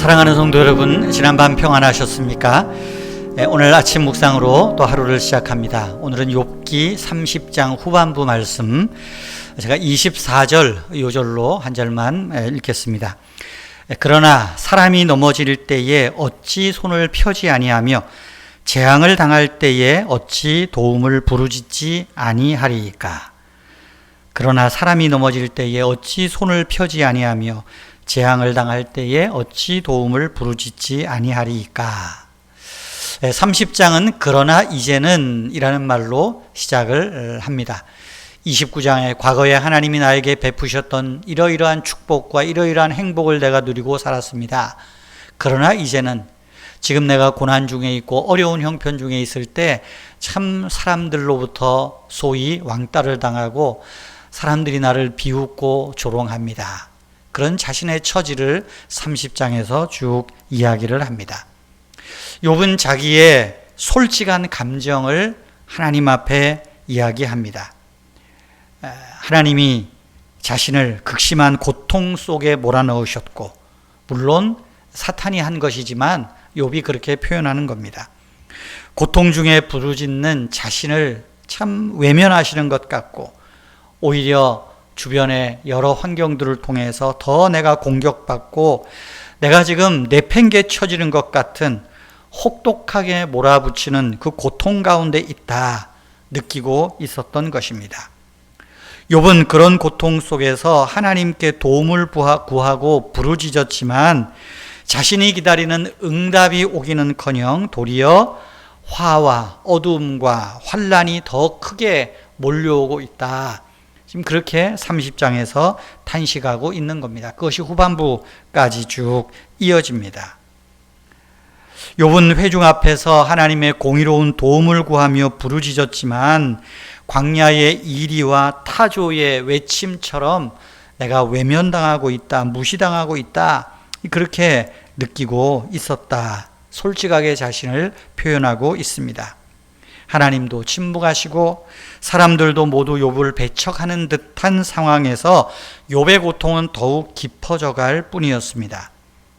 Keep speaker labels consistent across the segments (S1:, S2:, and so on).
S1: 사랑하는 성도 여러분, 지난밤 평안하셨습니까? 오늘 아침 묵상으로 또 하루를 시작합니다. 오늘은 욥기 30장 후반부 말씀, 제가 24절 요절로 한 절만 읽겠습니다. 그러나 사람이 넘어질 때에 어찌 손을 펴지 아니하며 재앙을 당할 때에 어찌 도움을 부르짖지 아니하리이까. 그러나 사람이 넘어질 때에 어찌 손을 펴지 아니하며 재앙을 당할 때에 어찌 도움을 부르짖지 아니하리이까. 30장은 그러나 이제는 이라는 말로 시작을 합니다. 29장에 과거에 하나님이 나에게 베푸셨던 이러이러한 축복과 이러이러한 행복을 내가 누리고 살았습니다. 그러나 이제는 지금 내가 고난 중에 있고 어려운 형편 중에 있을 때 참 사람들로부터 소위 왕따를 당하고 사람들이 나를 비웃고 조롱합니다. 그런 자신의 처지를 30장에서 쭉 이야기를 합니다. 욥은 자기의 솔직한 감정을 하나님 앞에 이야기합니다. 하나님이 자신을 극심한 고통 속에 몰아넣으셨고, 물론 사탄이 한 것이지만 욥이 그렇게 표현하는 겁니다. 고통 중에 부르짖는 자신을 참 외면하시는 것 같고, 오히려 주변의 여러 환경들을 통해서 더 내가 공격받고 내가 지금 내팽개쳐지는 것 같은 혹독하게 몰아붙이는 그 고통 가운데 있다 느끼고 있었던 것입니다. 욥은 그런 고통 속에서 하나님께 도움을 구하고 부르짖었지만 자신이 기다리는 응답이 오기는커녕 도리어 화와 어두움과 환난이 더 크게 몰려오고 있다. 지금 그렇게 30장에서 탄식하고 있는 겁니다. 그것이 후반부까지 쭉 이어집니다. 욥은 회중 앞에서 하나님의 공의로운 도움을 구하며 부르짖었지만 광야의 이리와 타조의 외침처럼 내가 외면당하고 있다, 무시당하고 있다, 그렇게 느끼고 있었다. 솔직하게 자신을 표현하고 있습니다. 하나님도 침묵하시고 사람들도 모두 욥을 배척하는 듯한 상황에서 욥의 고통은 더욱 깊어져 갈 뿐이었습니다.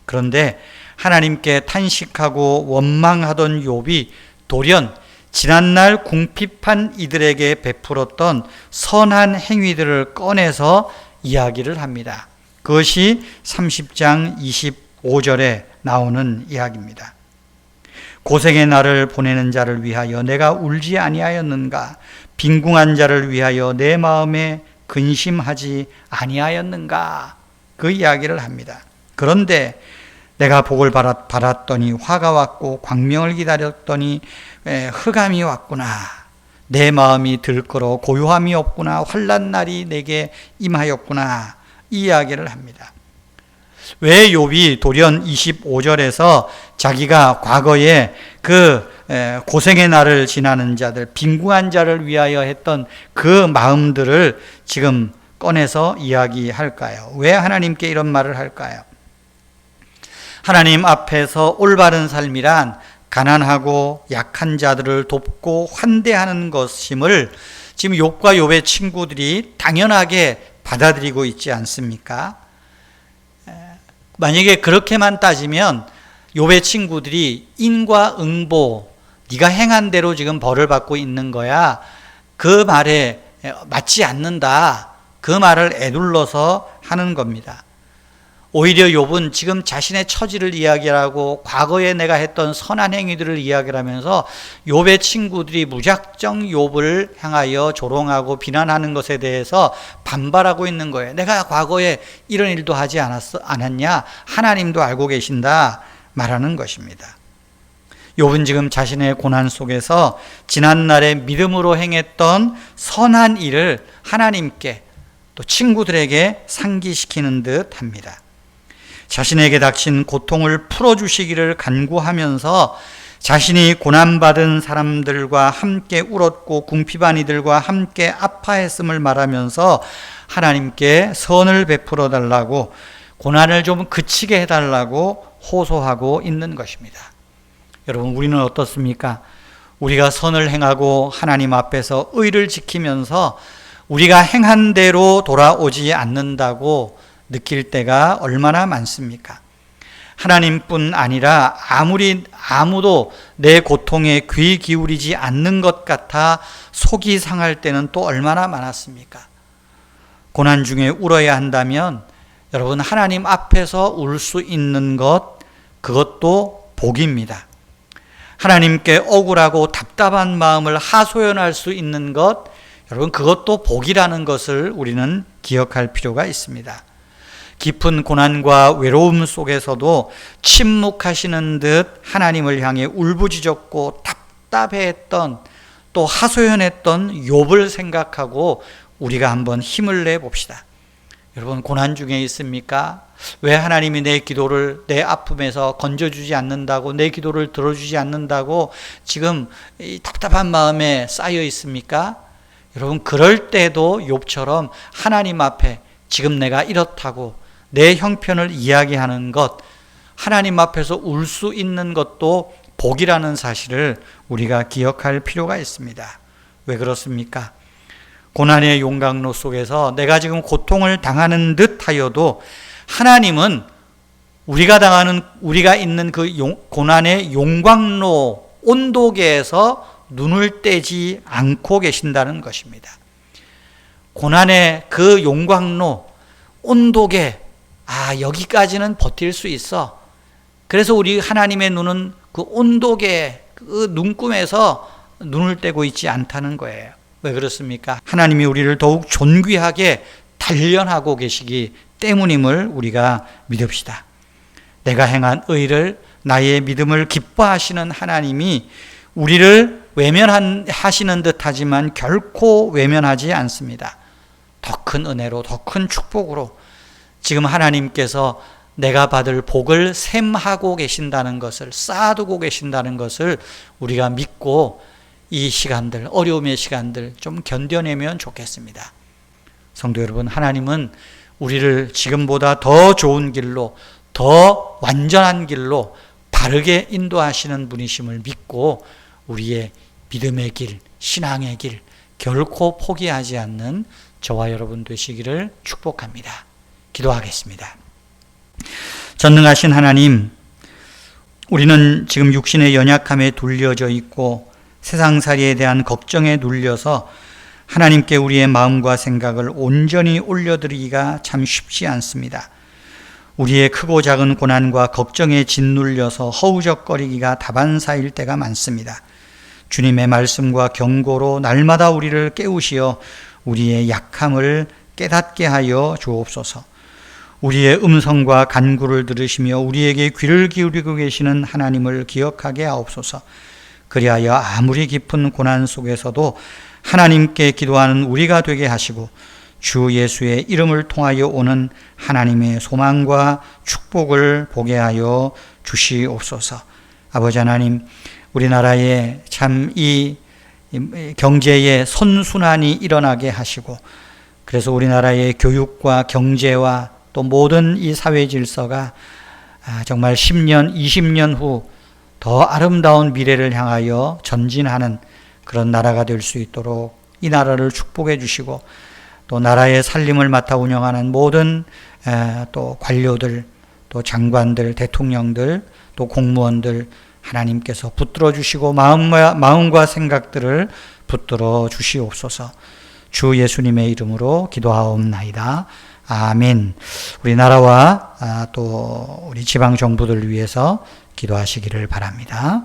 S1: 그런데 하나님께 탄식하고 원망하던 욥이 돌연 지난날 궁핍한 이들에게 베풀었던 선한 행위들을 꺼내서 이야기를 합니다. 그것이 30장 25절에 나오는 이야기입니다. 고생의 날을 보내는 자를 위하여 내가 울지 아니하였는가? 빈궁한 자를 위하여 내 마음에 근심하지 아니하였는가? 그 이야기를 합니다. 그런데 내가 복을 받았더니 화가 왔고 광명을 기다렸더니 흑암이 왔구나. 내 마음이 들끓어 고요함이 없구나. 환난 날이 내게 임하였구나. 이 이야기를 합니다. 왜 욥이 돌연 25절에서 자기가 과거에 그 고생의 날을 지나는 자들, 빈궁한 자를 위하여 했던 그 마음들을 지금 꺼내서 이야기할까요? 왜 하나님께 이런 말을 할까요? 하나님 앞에서 올바른 삶이란 가난하고 약한 자들을 돕고 환대하는 것임을 지금 욥과 욥의 친구들이 당연하게 받아들이고 있지 않습니까? 만약에 그렇게만 따지면 욥의 친구들이 인과 응보, 네가 행한 대로 지금 벌을 받고 있는 거야, 그 말에 맞지 않는다, 그 말을 에둘러서 하는 겁니다. 오히려 욥은 지금 자신의 처지를 이야기하고 과거에 내가 했던 선한 행위들을 이야기를 하면서 욥의 친구들이 무작정 욥을 향하여 조롱하고 비난하는 것에 대해서 반발하고 있는 거예요. 내가 과거에 이런 일도 하지 않았냐? 하나님도 알고 계신다 말하는 것입니다. 욥은 지금 자신의 고난 속에서 지난날에 믿음으로 행했던 선한 일을 하나님께 또 친구들에게 상기시키는 듯 합니다. 자신에게 닥친 고통을 풀어주시기를 간구하면서 자신이 고난받은 사람들과 함께 울었고 궁핍한 이들과 함께 아파했음을 말하면서 하나님께 선을 베풀어 달라고, 고난을 좀 그치게 해달라고 호소하고 있는 것입니다. 여러분, 우리는 어떻습니까? 우리가 선을 행하고 하나님 앞에서 의를 지키면서 우리가 행한 대로 돌아오지 않는다고 느낄 때가 얼마나 많습니까? 하나님뿐 아니라 아무도 내 고통에 귀 기울이지 않는 것 같아 속이 상할 때는 또 얼마나 많았습니까? 고난 중에 울어야 한다면 여러분, 하나님 앞에서 울 수 있는 것, 그것도 복입니다. 하나님께 억울하고 답답한 마음을 하소연할 수 있는 것, 여러분, 그것도 복이라는 것을 우리는 기억할 필요가 있습니다. 깊은 고난과 외로움 속에서도 침묵하시는 듯 하나님을 향해 울부짖었고 답답해했던, 또 하소연했던 욥을 생각하고 우리가 한번 힘을 내봅시다. 여러분, 고난 중에 있습니까? 왜 하나님이 내 기도를, 내 아픔에서 건져주지 않는다고, 내 기도를 들어주지 않는다고 지금 이 답답한 마음에 쌓여 있습니까? 여러분, 그럴 때도 욥처럼 하나님 앞에 지금 내가 이렇다고 내 형편을 이야기하는 것, 하나님 앞에서 울 수 있는 것도 복이라는 사실을 우리가 기억할 필요가 있습니다. 왜 그렇습니까? 고난의 용광로 속에서 내가 지금 고통을 당하는 듯 하여도 하나님은 우리가 있는 그 고난의 용광로 온도계에서 눈을 떼지 않고 계신다는 것입니다. 고난의 그 용광로 온도계, 여기까지는 버틸 수 있어. 그래서 우리 하나님의 눈은 그 온도계, 그 눈금에서 눈을 떼고 있지 않다는 거예요. 왜 그렇습니까? 하나님이 우리를 더욱 존귀하게 단련하고 계시기 때문임을 우리가 믿읍시다. 내가 행한 의를, 나의 믿음을 기뻐하시는 하나님이 우리를 외면하시는 듯하지만 결코 외면하지 않습니다. 더 큰 은혜로, 더 큰 축복으로 지금 하나님께서 내가 받을 복을 셈하고 계신다는 것을, 쌓아두고 계신다는 것을 우리가 믿고 이 시간들, 어려움의 시간들 좀 견뎌내면 좋겠습니다. 성도 여러분, 하나님은 우리를 지금보다 더 좋은 길로, 더 완전한 길로 바르게 인도하시는 분이심을 믿고 우리의 믿음의 길, 신앙의 길 결코 포기하지 않는 저와 여러분 되시기를 축복합니다. 기도하겠습니다. 전능하신 하나님, 우리는 지금 육신의 연약함에 눌려져 있고 세상살이에 대한 걱정에 눌려서 하나님께 우리의 마음과 생각을 온전히 올려드리기가 참 쉽지 않습니다. 우리의 크고 작은 고난과 걱정에 짓눌려서 허우적거리기가 다반사일 때가 많습니다. 주님의 말씀과 경고로 날마다 우리를 깨우시어 우리의 약함을 깨닫게 하여 주옵소서. 우리의 음성과 간구를 들으시며 우리에게 귀를 기울이고 계시는 하나님을 기억하게 하옵소서. 그리하여 아무리 깊은 고난 속에서도 하나님께 기도하는 우리가 되게 하시고 주 예수의 이름을 통하여 오는 하나님의 소망과 축복을 보게 하여 주시옵소서. 아버지 하나님, 우리나라에 참 이 경제의 선순환이 일어나게 하시고, 그래서 우리나라의 교육과 경제와 또 모든 이 사회 질서가 정말 10년, 20년 후 더 아름다운 미래를 향하여 전진하는 그런 나라가 될 수 있도록 이 나라를 축복해 주시고, 또 나라의 살림을 맡아 운영하는 모든 또 관료들, 또 장관들, 대통령들, 또 공무원들 하나님께서 붙들어 주시고 마음과 생각들을 붙들어 주시옵소서. 주 예수님의 이름으로 기도하옵나이다. 아멘. 우리나라와 또 우리 지방 정부들 위해서 기도하시기를 바랍니다.